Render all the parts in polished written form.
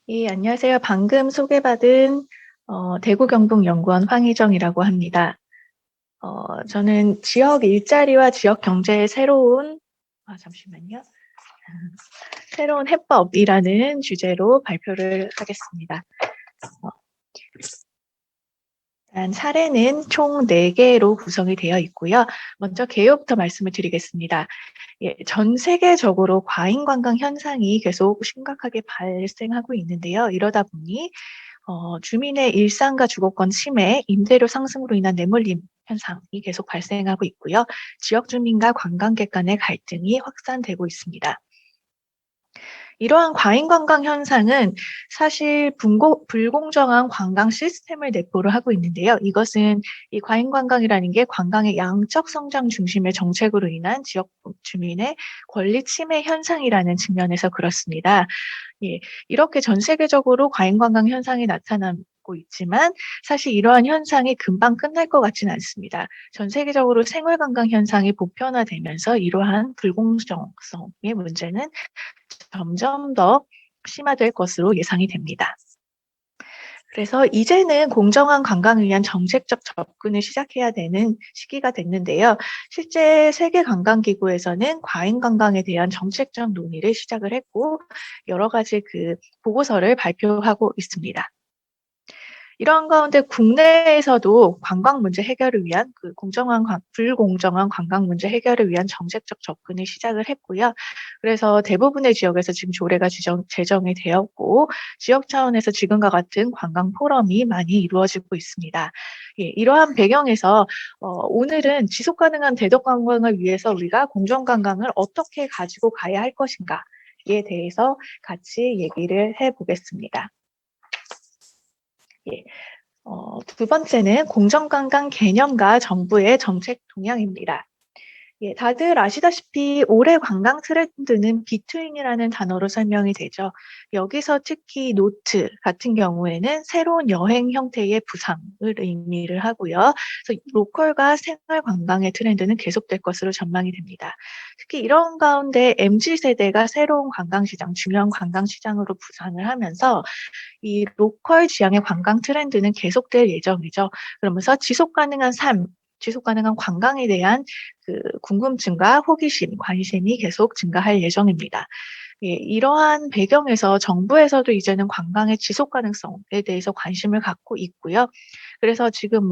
예, 안녕하세요. 방금 소개받은 대구경북연구원 황희정이라고 합니다. 저는 지역 일자리와 지역 경제의 잠시만요. 새로운 해법이라는 주제로 발표를 하겠습니다. 일단 사례는 총 4개로 구성이 되어 있고요. 먼저 개요부터 말씀을 드리겠습니다. 예, 전 세계적으로 과잉 관광 현상이 계속 심각하게 발생하고 있는데요. 이러다 보니 주민의 일상과 주거권 침해, 임대료 상승으로 인한 내몰림 현상이 계속 발생하고 있고요. 지역 주민과 관광객 간의 갈등이 확산되고 있습니다. 이러한 과잉 관광 현상은 사실 불공정한 관광 시스템을 내포를 하고 있는데요. 이것은 이 과잉 관광이라는 게 관광의 양적 성장 중심의 정책으로 인한 지역 주민의 권리 침해 현상이라는 측면에서 그렇습니다. 예, 이렇게 전 세계적으로 과잉 관광 현상이 나타나고 있지만 사실 이러한 현상이 금방 끝날 것 같지는 않습니다. 전 세계적으로 생활 관광 현상이 보편화되면서 이러한 불공정성의 문제는 점점 더 심화될 것으로 예상이 됩니다. 그래서 이제는 공정한 관광을 위한 정책적 접근을 시작해야 되는 시기가 됐는데요. 실제 세계관광기구에서는 과잉 관광에 대한 정책적 논의를 시작을 했고 여러 가지 보고서를 발표하고 있습니다. 이러한 가운데 국내에서도 관광 문제 해결을 위한 불공정한 관광 문제 해결을 위한 정책적 접근을 시작을 했고요. 그래서 대부분의 지역에서 지금 조례가 제정이 되었고 지역 차원에서 지금과 같은 관광 포럼이 많이 이루어지고 있습니다. 예, 이러한 배경에서 오늘은 지속 가능한 대덕 관광을 위해서 우리가 공정 관광을 어떻게 가지고 가야 할 것인가에 대해서 같이 얘기를 해보겠습니다. 예. 두 번째는 공정관광 개념과 정부의 정책 동향입니다. 예, 다들 아시다시피 올해 관광 트렌드는 비트윈이라는 단어로 설명이 되죠. 여기서 특히 노트 같은 경우에는 새로운 여행 형태의 부상을 의미를 하고요. 그래서 로컬과 생활 관광의 트렌드는 계속될 것으로 전망이 됩니다. 특히 이런 가운데 MZ세대가 새로운 관광시장, 중요한 관광시장으로 부상을 하면서 이 로컬 지향의 관광 트렌드는 계속될 예정이죠. 그러면서 지속 가능한 삶, 지속 가능한 관광에 대한 궁금증과 호기심, 관심이 계속 증가할 예정입니다. 예, 이러한 배경에서 정부에서도 이제는 관광의 지속 가능성에 대해서 관심을 갖고 있고요. 그래서 지금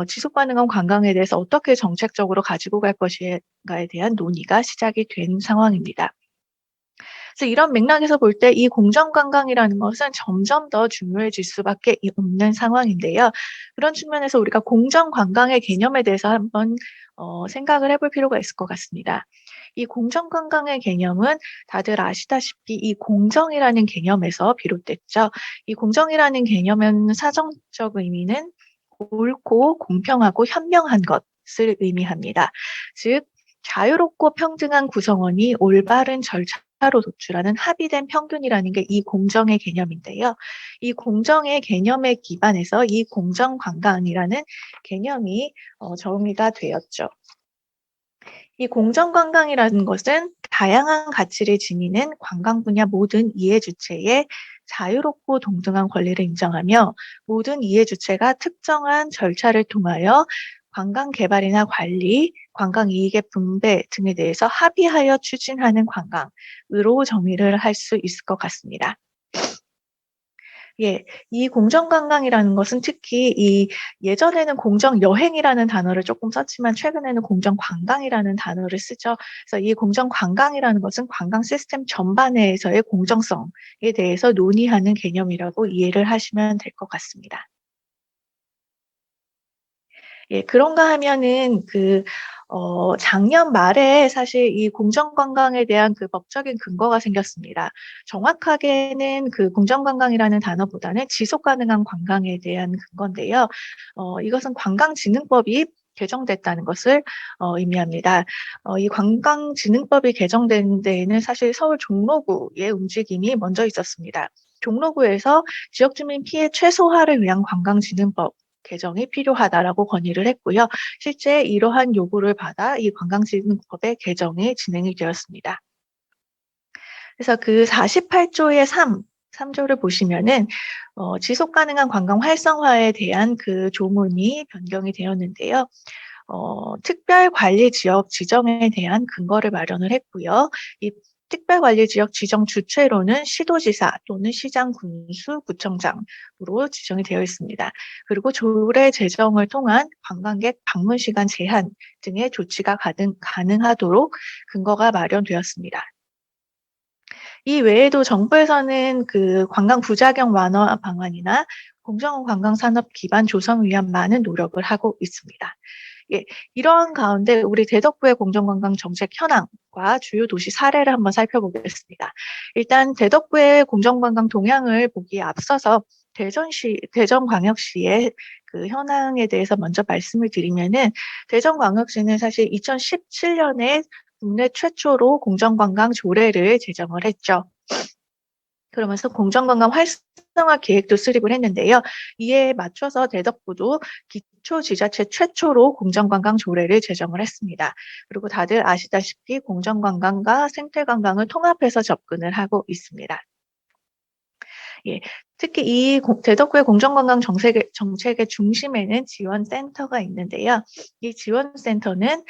지속 가능한 관광에 대해서 어떻게 정책적으로 가지고 갈 것인가에 대한 논의가 시작이 된 상황입니다. 그래서 이런 맥락에서 볼 때 이 공정관광이라는 것은 점점 더 중요해질 수밖에 없는 상황인데요. 그런 측면에서 우리가 공정관광의 개념에 대해서 한번 생각을 해볼 필요가 있을 것 같습니다. 이 공정관광의 개념은 다들 아시다시피 이 공정이라는 개념에서 비롯됐죠. 이 공정이라는 개념은 사정적 의미는 옳고 공평하고 현명한 것을 의미합니다. 즉 자유롭고 평등한 구성원이 올바른 절차로 도출하는 합의된 평균이라는 게 이 공정의 개념인데요. 이 공정의 개념에 기반해서 이 공정관광이라는 개념이 정의가 되었죠. 이 공정관광이라는 것은 다양한 가치를 지니는 관광 분야 모든 이해 주체의 자유롭고 동등한 권리를 인정하며 모든 이해 주체가 특정한 절차를 통하여 관광 개발이나 관리, 관광 이익의 분배 등에 대해서 합의하여 추진하는 관광으로 정의를 할 수 있을 것 같습니다. 예, 이 공정관광이라는 것은 특히 예전에는 공정여행이라는 단어를 조금 썼지만 최근에는 공정관광이라는 단어를 쓰죠. 그래서 이 공정관광이라는 것은 관광 시스템 전반에서의 공정성에 대해서 논의하는 개념이라고 이해를 하시면 될 것 같습니다. 예, 그런가 하면은 작년 말에 사실 이 공정관광에 대한 법적인 근거가 생겼습니다. 정확하게는 공정관광이라는 단어보다는 지속가능한 관광에 대한 근거인데요. 이것은 관광진흥법이 개정됐다는 것을 의미합니다. 이 관광진흥법이 개정된 데에는 사실 서울 종로구의 움직임이 먼저 있었습니다. 종로구에서 지역주민 피해 최소화를 위한 관광진흥법 개정이 필요하다라고 건의를 했고요. 실제 이러한 요구를 받아 이 관광진흥법의 개정이 진행이 되었습니다. 그래서 48조의 3 3조를 보시면은 지속 가능한 관광 활성화에 대한 그 조문이 변경이 되었는데요. 특별관리지역 지정에 대한 근거를 마련을 했고요. 이 특별관리지역 지정 주체로는 시도지사 또는 시장, 군수, 구청장으로 지정이 되어 있습니다. 그리고 조례 제정을 통한 관광객 방문 시간 제한 등의 조치가 가능하도록 근거가 마련되었습니다. 이 외에도 정부에서는 그 관광 부작용 완화 방안이나 공정 관광 산업 기반 조성을 위한 많은 노력을 하고 있습니다. 예, 이런 가운데 우리 대덕구의 공정관광 정책 현황과 주요 도시 사례를 한번 살펴보겠습니다. 일단 대덕구의 공정관광 동향을 보기에 앞서서 대전광역시의 그 현황에 대해서 먼저 말씀을 드리면은, 대전광역시는 사실 2017년에 국내 최초로 공정관광 조례를 제정을 했죠. 그러면서 공정관광 활성화 계획도 수립을 했는데요. 이에 맞춰서 대덕구도 기초지자체 최초로 공정관광 조례를 제정을 했습니다. 그리고 다들 아시다시피 공정관광과 생태관광을 통합해서 접근을 하고 있습니다. 예, 특히 이 대덕구의 공정관광 정책의 중심에는 지원센터가 있는데요. 이 지원센터는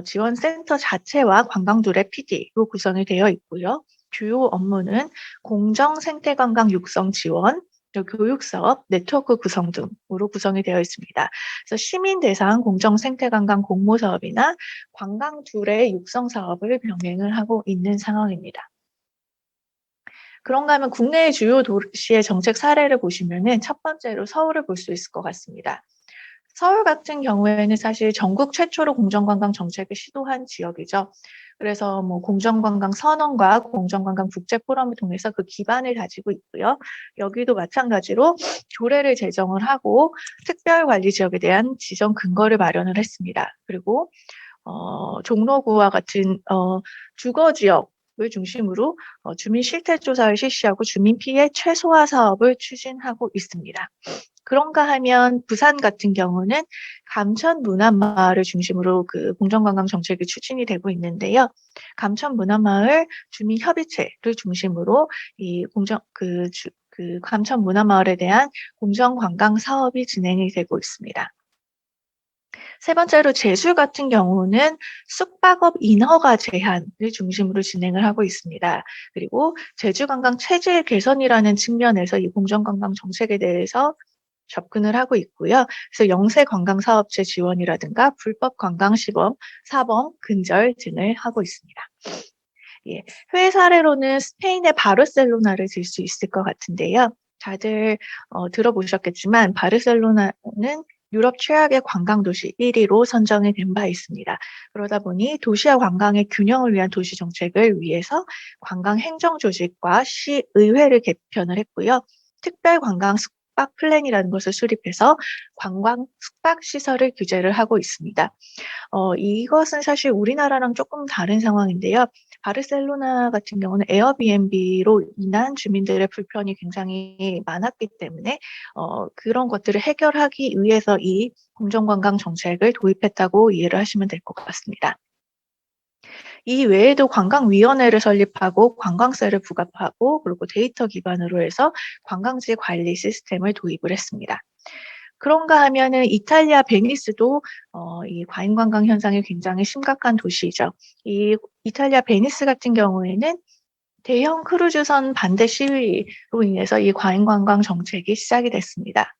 지원센터 자체와 관광둘의 PD로 구성이 되어 있고요. 주요 업무는 공정 생태관광 육성 지원, 교육사업, 네트워크 구성 등으로 구성이 되어 있습니다. 그래서 시민 대상 공정 생태관광 공모 사업이나 관광둘의 육성 사업을 병행을 하고 있는 상황입니다. 그런가 하면 국내의 주요 도시의 정책 사례를 보시면은 첫 번째로 서울을 볼 수 있을 것 같습니다. 서울 같은 경우에는 사실 전국 최초로 공정관광 정책을 시도한 지역이죠. 그래서 뭐 공정관광 선언과 공정관광 국제포럼을 통해서 그 기반을 다지고 있고요. 여기도 마찬가지로 조례를 제정을 하고 특별관리지역에 대한 지정 근거를 마련을 했습니다. 그리고 종로구와 같은 주거지역을 중심으로 주민 실태조사를 실시하고 주민 피해 최소화 사업을 추진하고 있습니다. 그런가 하면 부산 같은 경우는 감천문화마을을 중심으로 그 공정관광 정책이 추진이 되고 있는데요. 감천문화마을 주민협의체를 중심으로 이 감천문화마을에 대한 공정관광 사업이 진행이 되고 있습니다. 세 번째로 제주 같은 경우는 숙박업 인허가 제한을 중심으로 진행을 하고 있습니다. 그리고 제주 관광 체질 개선이라는 측면에서 이 공정관광 정책에 대해서 접근을 하고 있고요. 그래서 영세 관광 사업체 지원이라든가 불법 관광 시범, 사범, 근절 등을 하고 있습니다. 예, 해외 사례로는 스페인의 바르셀로나를 들 수 있을 것 같은데요. 다들 들어보셨겠지만 바르셀로나는 유럽 최악의 관광도시 1위로 선정이 된 바 있습니다. 그러다 보니 도시와 관광의 균형을 위한 도시 정책을 위해서 관광행정조직과 시의회를 개편을 했고요. 특별관광 숙박 플랜이라는 것을 수립해서 관광 숙박 시설을 규제를 하고 있습니다. 이것은 사실 우리나라랑 조금 다른 상황인데요. 바르셀로나 같은 경우는 에어비앤비로 인한 주민들의 불편이 굉장히 많았기 때문에 그런 것들을 해결하기 위해서 이 공정관광 정책을 도입했다고 이해를 하시면 될 것 같습니다. 이 외에도 관광위원회를 설립하고 관광세를 부과하고 그리고 데이터 기반으로 해서 관광지 관리 시스템을 도입을 했습니다. 그런가 하면은 이탈리아 베니스도 이 과잉 관광 현상이 굉장히 심각한 도시이죠. 이 이탈리아 베니스 같은 경우에는 대형 크루즈선 반대 시위로 인해서 이 과잉 관광 정책이 시작이 됐습니다.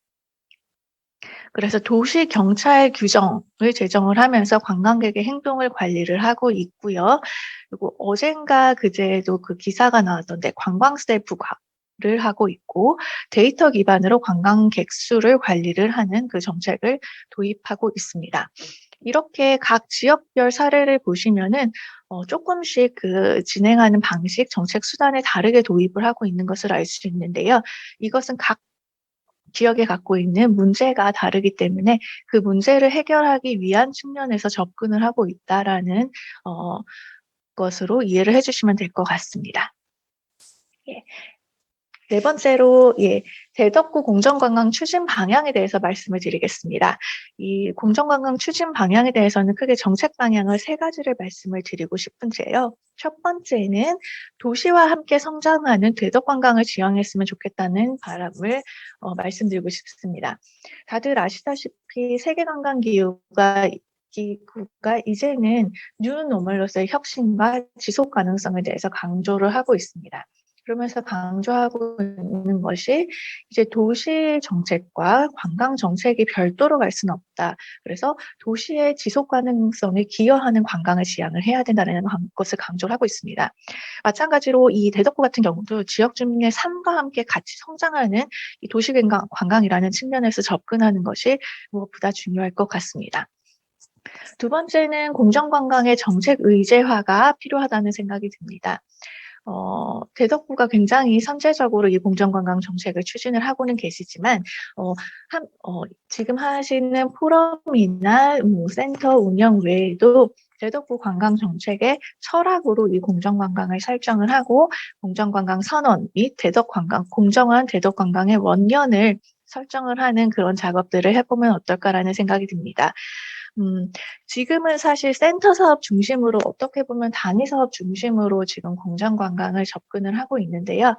그래서 도시 경찰 규정을 제정을 하면서 관광객의 행동을 관리를 하고 있고요. 그리고 어젠가 그제도 그 기사가 나왔던데 관광세 부과를 하고 있고 데이터 기반으로 관광객 수를 관리를 하는 그 정책을 도입하고 있습니다. 이렇게 각 지역별 사례를 보시면은 조금씩 그 진행하는 방식, 정책 수단을 다르게 도입을 하고 있는 것을 알 수 있는데요. 이것은 각 지역에 갖고 있는 문제가 다르기 때문에 그 문제를 해결하기 위한 측면에서 접근을 하고 있다라는 것으로 이해를 해주시면 될 것 같습니다. 예. 네 번째로 대덕구 공정관광 추진 방향에 대해서 말씀을 드리겠습니다. 이 공정관광 추진 방향에 대해서는 크게 정책 방향을 세 가지를 말씀을 드리고 싶은데요. 첫 번째는 도시와 함께 성장하는 대덕관광을 지향했으면 좋겠다는 바람을 말씀드리고 싶습니다. 다들 아시다시피 세계관광기구가 이제는 뉴노멀로서의 혁신과 지속 가능성에 대해서 강조를 하고 있습니다. 그러면서 강조하고 있는 것이 이제 도시 정책과 관광 정책이 별도로 갈 수는 없다. 그래서 도시의 지속 가능성에 기여하는 관광을 지향을 해야 된다는 것을 강조를 하고 있습니다. 마찬가지로 이 대덕구 같은 경우도 지역 주민의 삶과 함께 같이 성장하는 이 도시 관광이라는 측면에서 접근하는 것이 무엇보다 중요할 것 같습니다. 두 번째는 공정관광의 정책 의제화가 필요하다는 생각이 듭니다. 대덕구가 굉장히 선제적으로 이 공정관광 정책을 추진을 하고는 계시지만, 지금 하시는 포럼이나 센터 운영 외에도 대덕구 관광 정책의 철학으로 이 공정관광을 설정을 하고, 공정관광 선언 및 공정한 대덕관광의 원년을 설정을 하는 그런 작업들을 해보면 어떨까라는 생각이 듭니다. 지금은 사실 센터 사업 중심으로 어떻게 보면 단위 사업 중심으로 지금 공정관광을 접근을 하고 있는데요.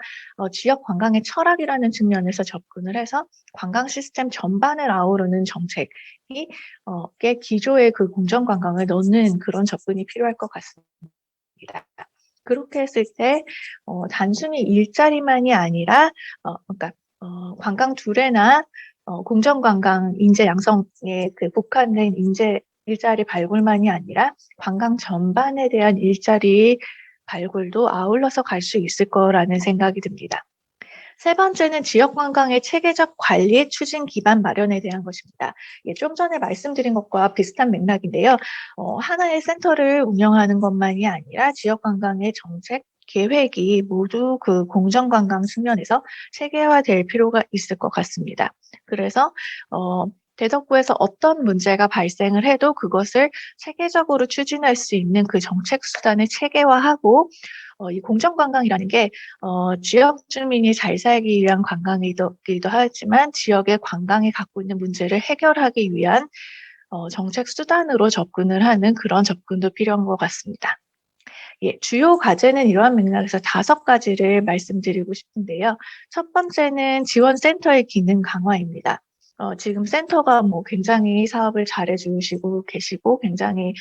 지역 관광의 철학이라는 측면에서 접근을 해서 관광 시스템 전반을 아우르는 정책이 기조에 그 공정관광을 넣는 그런 접근이 필요할 것 같습니다. 그렇게 했을 때 단순히 일자리만이 아니라 그러니까 관광 두레나 공정관광 인재 양성에 국한된 일자리 발굴만이 아니라 관광 전반에 대한 일자리 발굴도 아울러서 갈 수 있을 거라는 생각이 듭니다. 세 번째는 지역 관광의 체계적 관리 추진 기반 마련에 대한 것입니다. 좀 전에 말씀드린 것과 비슷한 맥락인데요. 하나의 센터를 운영하는 것만이 아니라 지역 관광의 정책 계획이 모두 그 공정관광 측면에서 체계화될 필요가 있을 것 같습니다. 그래서 대덕구에서 어떤 문제가 발생을 해도 그것을 체계적으로 추진할 수 있는 그 정책 수단을 체계화하고 이 공정관광이라는 게 지역 주민이 잘 살기 위한 관광이기도 하지만 지역의 관광이 갖고 있는 문제를 해결하기 위한 정책 수단으로 접근을 하는 그런 접근도 필요한 것 같습니다. 주요 과제는 이러한 맥락에서 5가지를 말씀드리고 싶은데요. 첫 번째는 지원센터의 기능 강화입니다. 지금 센터가 굉장히 사업을 잘해주시고 계시고 굉장히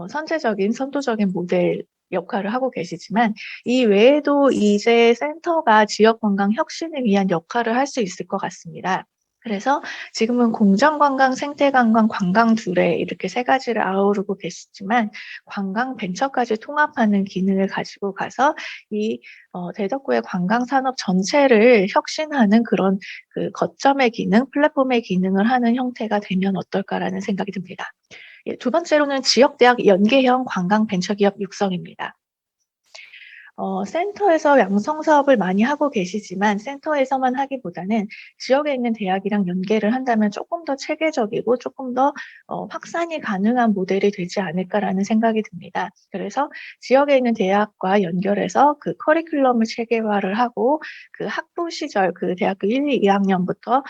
선제적인 선도적인 모델 역할을 하고 계시지만 이 외에도 이제 센터가 지역 관광 혁신을 위한 역할을 할 수 있을 것 같습니다. 그래서 지금은 공정관광, 생태관광, 관광 둘에 이렇게 3가지를 아우르고 계시지만 관광 벤처까지 통합하는 기능을 가지고 가서 이 대덕구의 관광 산업 전체를 혁신하는 그런 그 거점의 기능, 플랫폼의 기능을 하는 형태가 되면 어떨까라는 생각이 듭니다. 두 번째로는 지역대학 연계형 관광 벤처기업 육성입니다. 센터에서 양성 사업을 많이 하고 계시지만 센터에서만 하기보다는 지역에 있는 대학이랑 연계를 한다면 조금 더 체계적이고 조금 더 확산이 가능한 모델이 되지 않을까라는 생각이 듭니다. 그래서 지역에 있는 대학과 연결해서 그 커리큘럼을 체계화를 하고 그 학부 시절 그 대학교 1, 2학년부터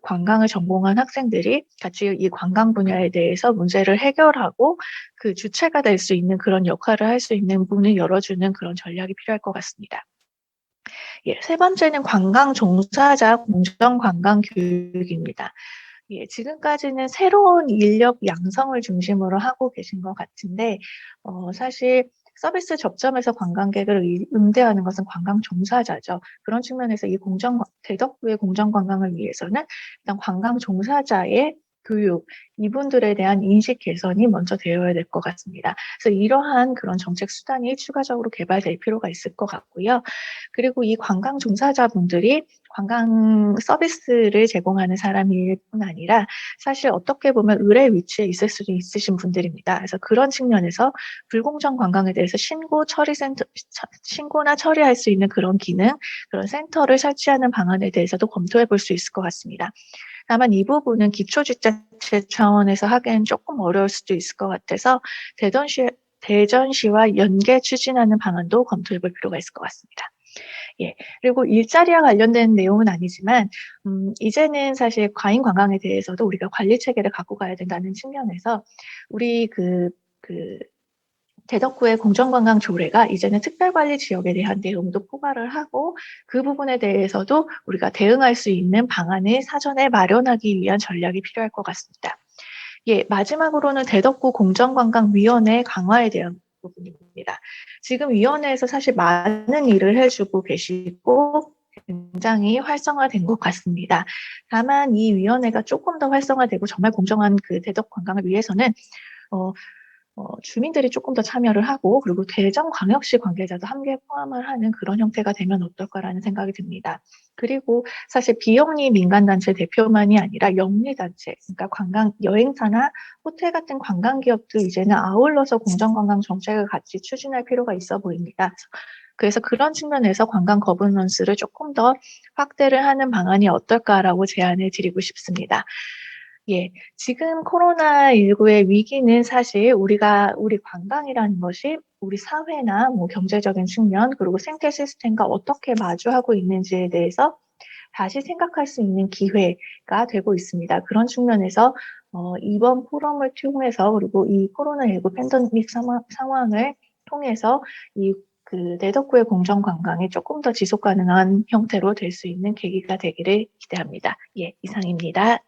관광을 전공한 학생들이 같이 이 관광 분야에 대해서 문제를 해결하고 그 주체가 될 수 있는 그런 역할을 할 수 있는 문을 열어주는 그런 전략이 필요할 것 같습니다. 세 번째는 관광 종사자 공정 관광 교육입니다. 지금까지는 새로운 인력 양성을 중심으로 하고 계신 것 같은데 사실 서비스 접점에서 관광객을 응대하는 것은 관광 종사자죠. 그런 측면에서 이 대덕구의 공정관광을 위해서는 일단 관광 종사자의 교육, 이분들에 대한 인식 개선이 먼저 되어야 될 것 같습니다. 그래서 이러한 그런 정책 수단이 추가적으로 개발될 필요가 있을 것 같고요. 그리고 이 관광 종사자분들이 관광 서비스를 제공하는 사람일 뿐 아니라 사실 어떻게 보면 을의 위치에 있을 수도 있으신 분들입니다. 그래서 그런 측면에서 불공정 관광에 대해서 신고나 처리할 수 있는 그런 기능, 그런 센터를 설치하는 방안에 대해서도 검토해 볼 수 있을 것 같습니다. 다만 이 부분은 기초지자체 차원에서 하기엔 조금 어려울 수도 있을 것 같아서 대전시와 연계 추진하는 방안도 검토해 볼 필요가 있을 것 같습니다. 예. 그리고 일자리와 관련된 내용은 아니지만 이제는 사실 과잉 관광에 대해서도 우리가 관리 체계를 갖고 가야 된다는 측면에서 우리 그 대덕구의 공정관광 조례가 이제는 특별관리 지역에 대한 내용도 포괄을 하고 그 부분에 대해서도 우리가 대응할 수 있는 방안을 사전에 마련하기 위한 전략이 필요할 것 같습니다. 예, 마지막으로는 대덕구 공정관광위원회 강화에 대한 부분입니다. 지금 위원회에서 사실 많은 일을 해주고 계시고 굉장히 활성화된 것 같습니다. 다만 이 위원회가 조금 더 활성화되고 정말 공정한 그 대덕 관광을 위해서는 주민들이 조금 더 참여를 하고 그리고 대전광역시 관계자도 함께 포함을 하는 그런 형태가 되면 어떨까라는 생각이 듭니다. 그리고 사실 비영리 민간단체 대표만이 아니라 영리단체, 그러니까 관광, 여행사나 호텔 같은 관광기업도 이제는 아울러서 공정관광 정책을 같이 추진할 필요가 있어 보입니다. 그래서 그런 측면에서 관광 거버넌스를 조금 더 확대를 하는 방안이 어떨까라고 제안을 드리고 싶습니다. 예. 지금 코로나19의 위기는 사실 우리 관광이라는 것이 우리 사회나 뭐 경제적인 측면 그리고 생태 시스템과 어떻게 마주하고 있는지에 대해서 다시 생각할 수 있는 기회가 되고 있습니다. 그런 측면에서 이번 포럼을 통해서 그리고 이 코로나19 팬데믹 상황을 통해서 내덕구의 공정 관광이 조금 더 지속 가능한 형태로 될 수 있는 계기가 되기를 기대합니다. 예, 이상입니다.